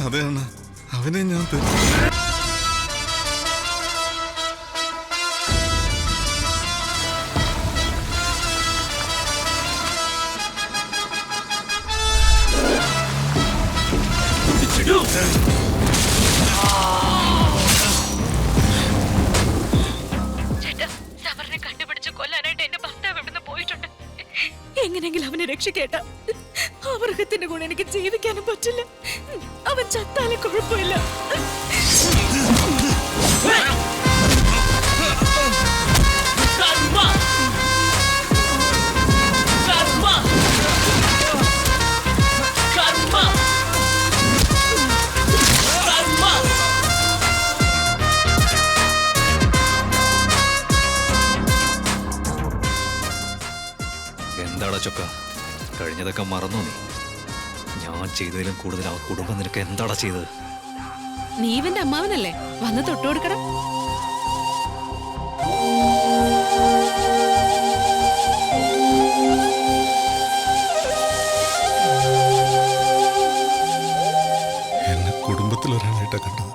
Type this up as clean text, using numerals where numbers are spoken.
അതെ അണ്ണ, അവനെ ഞാൻ കണ്ടുപിടിച്ച് കൊല്ലാനായിട്ട് എന്റെ ഭർത്താവ് ഇവിടുന്ന് പോയിട്ടുണ്ട്. എങ്ങനെയെങ്കിലും അവനെ രക്ഷിക്കേട്ട. അവർഗത്തിന്റെ കൂടെ എനിക്ക് ജീവിക്കാനും പറ്റില്ല. അവൻ ചത്താലും കുഴപ്പമില്ല. എന്താടാ ചൊക്ക, കഴിഞ്ഞതൊക്കെ മറന്നു നീ? ഞാൻ ചെയ്തതിലും കൂടുതൽ ആ കുടുംബം നിനക്ക് എന്താടാ ചെയ്തത്? നീ ഇവന്റെ അമ്മാവനല്ലേ, വന്ന് തൊട്ടുകൊടുക്കണം. എന്നെ കുടുംബത്തിൽ ഒരാളായിട്ടാ കണ്ടത്.